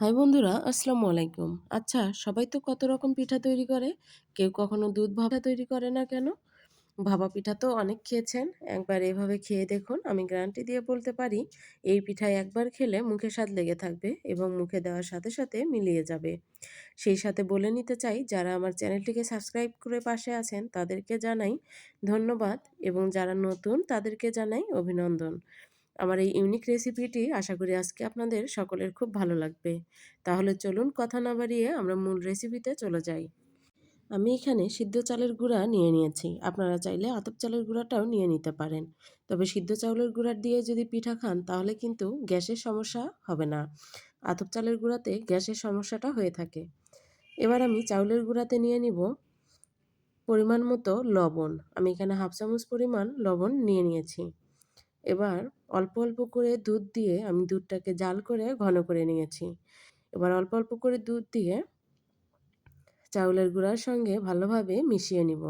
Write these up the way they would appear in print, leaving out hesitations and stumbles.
High বন্ধুরা, আসসালামু আলাইকুম। আচ্ছা, সবাই তো কত রকম পিঠা তৈরি করে। কেউ কখনো দুধ ভাপা তৈরি করে না কেন? ভাপা পিঠা তো অনেক খেয়েছেন। একবার এভাবে খেয়ে দেখুন। আমি গ্যারান্টি দিয়ে বলতে পারি, এই পিঠা একবার খেলে মুখে স্বাদ লেগে থাকবে এবং মুখে দেওয়ার সাথে সাথে মিলিয়ে যাবে। সেই সাথে বলে নিতে চাই, যারা আমার চ্যানেলটিকে সাবস্ক্রাইব করে পাশে আছেন তাদেরকে জানাই ধন্যবাদ এবং যারা নতুন তাদেরকে জানাই অভিনন্দন। আমার এই ইউনিক রেসিপিটি আশা করি আজকে আপনাদের সকলের খুব ভালো লাগবে। তাহলে চলুন কথা না বাড়িয়ে আমরা মূল রেসিপিতে চলে যাই। আমি এখানে সিদ্ধ চালের গুঁড়া নিয়ে নিয়েছি। আপনারা চাইলে আতপ চালের গুঁড়াটাও নিয়ে নিতে পারেন। তবে সিদ্ধ চাউলের গুঁড়া দিয়ে যদি পিঠা খান তাহলে কিন্তু গ্যাসের সমস্যা হবে না। আতপ চালের গুঁড়াতে গ্যাসের সমস্যাটা হয়ে থাকে। এবার আমি চাউলের গুঁড়াতে নিয়ে নিব পরিমাণ মতো লবণ। আমি এখানে হাফ চামচ পরিমাণ লবণ নিয়ে নিয়েছি। এবার অল্প অল্প করে দুধ দিয়ে আমি দুধটাকে জাল করে ঘন করে নিয়েছি। এবার অল্প অল্প করে দুধ দিয়ে চাউলের গুঁড়ার সঙ্গে ভালোভাবে মিশিয়ে নিব।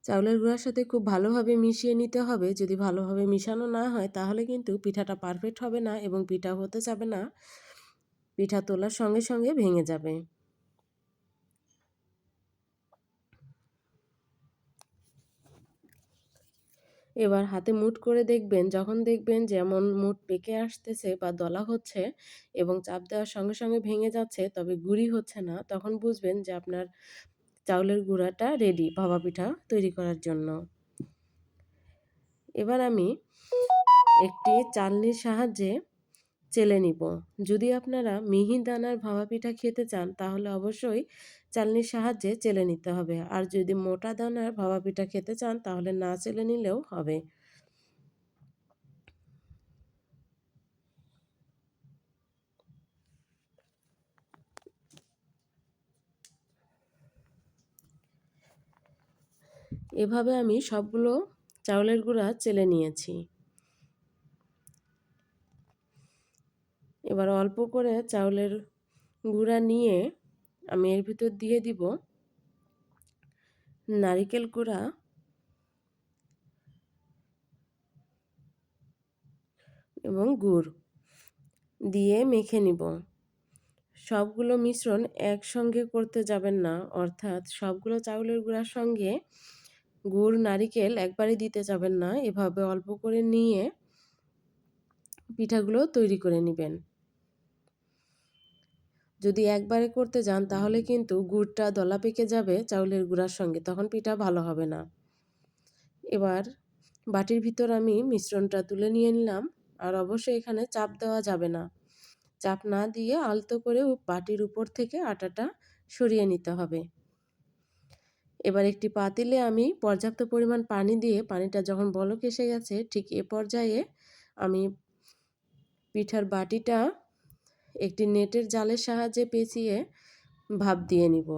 চাউলের গুঁড়ার সাথে খুব ভালোভাবে মিশিয়ে নিতে হবে। যদি ভালোভাবে মিশানো না হয় তাহলে কিন্তু পিঠাটা পারফেক্ট হবে না এবং পিঠা হতে যাবে না। পিঠা তোলার সঙ্গে সঙ্গে ভেঙে যাবে। এবার হাতে মুঠ করে দেখবেন, যখন দেখবেন যেমন মুঠ পেকে আসতেছে বা দলা হচ্ছে এবং চাপ দেওয়ার সঙ্গে সঙ্গে ভেঙে যাচ্ছে তবে গুঁড়ি হচ্ছে না, তখন বুঝবেন যে আপনার চাউলের গুঁড়াটা রেডি ভাপা পিঠা তৈরি করার জন্য। এবার আমি একটি চালনির সাহায্যে চেলে নিব। যদি আপনারা মিহি দানার ভাপা পিঠা খেতে চান তাহলে অবশ্যই চালনির সাহায্যে চেলে নিতে হবে। আর যদি মোটা দানার ভাপা পিঠা খেতে চান তাহলে না চেলে নিলেও হবে। এভাবে আমি সবগুলো চাউলের গুঁড়া চেলে নিয়েছি। এবার অল্প করে চাউলের গুঁড়া নিয়ে আমি এর ভিতর দিয়ে দিব নারিকেল গুঁড়া এবং গুড় দিয়ে মেখে নিব। সবগুলো মিশ্রণ একসঙ্গে করতে যাবেন না, অর্থাৎ সবগুলো চাউলের গুঁড়ার সঙ্গে গুড় নারিকেল একবারে দিতে যাবেন না। এভাবে অল্প করে নিয়ে পিঠাগুলো তৈরি করে নেবেন। যদি একবারে করতে যান তাহলে কিন্তু গুড়টা দলা পেকে যাবে চাউলের গুঁড়ার সঙ্গে, তখন পিঠা ভালো হবে না। এবার বাটির ভিতর আমি মিশ্রণটা তুলে নিয়ে নিলাম। আর অবশ্যই এখানে চাপ দেওয়া যাবে না। চাপ না দিয়ে আলতো করে বাটির উপর থেকে আটাটা সরিয়ে নিতে হবে। এবার একটি পাতিলে আমি পর্যাপ্ত পরিমাণ পানি দিয়ে, পানিটা যখন বলক এসে গেছে ঠিক এ পর্যায়ে আমি পিঠার বাটিটা একটি নেটের জালের সাহায্যে পেঁচিয়ে ভাপ দিয়ে নিব।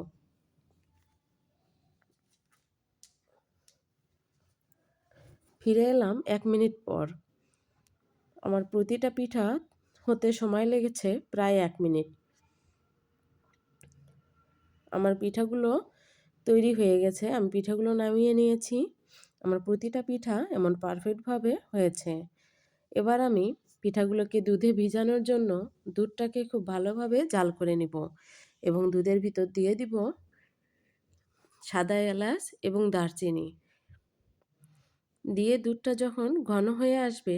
ফিরে এলাম 1 মিনিট পর। আমার প্রতিটা পিঠা হতে সময় লেগেছে প্রায় 1 মিনিট। আমার পিঠাগুলো তৈরি হয়ে গেছে। আমি পিঠাগুলো নামিয়ে নিয়েছি। আমার প্রতিটা পিঠা এমন পারফেক্টভাবে হয়েছে। এবার আমি পিঠাগুলোকে দুধে ভিজানোর জন্য দুধটাকে খুব ভালোভাবে জাল করে নিব এবং দুধের ভিতর দিয়ে দিব সাদা এলাচ এবং দারচিনি। দিয়ে দুধটা যখন ঘন হয়ে আসবে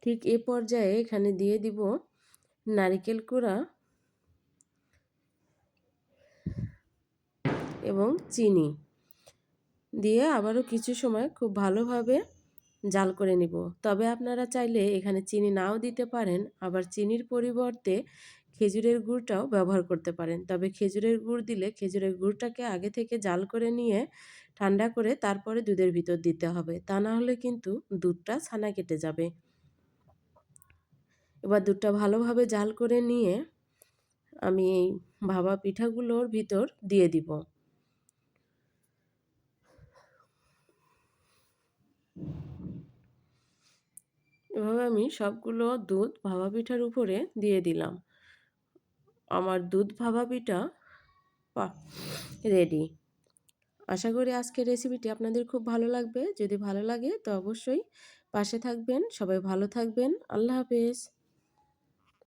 ঠিক এ পর্যায়ে এখানে দিয়ে দিব নারিকেল কুড়া এবং চিনি দিয়ে আবারও কিছু সময় খুব ভালোভাবে জাল করে নিব। তবে আপনারা চাইলে এখানে চিনি নাও দিতে পারেন, আবার চিনির পরিবর্তে খেজুরের গুড়টাও ব্যবহার করতে পারেন। তবে খেজুরের গুড় দিলে খেজুরের গুড়টাকে আগে থেকে জাল করে নিয়ে ঠান্ডা করে তারপরে দুধের ভিতর দিতে হবে, তা না হলে কিন্তু দুধটা ছানা কেটে যাবে। এবার দুধটা ভালোভাবে জাল করে নিয়ে আমি এই ভাপা পিঠাগুলোর ভিতর দিয়ে দিব। এভাবে আমি সবগুলো দুধ ভাপা পিঠার উপরে দিয়ে দিলাম। আমার দুধ ভাপা পিঠা রেডি। আশা করি আজকের রেসিপিটি আপনাদের খুব ভালো লাগবে। যদি ভালো লাগে তো অবশ্যই পাশে থাকবেন। সবাই ভালো থাকবেন। আল্লাহ হাফেজ।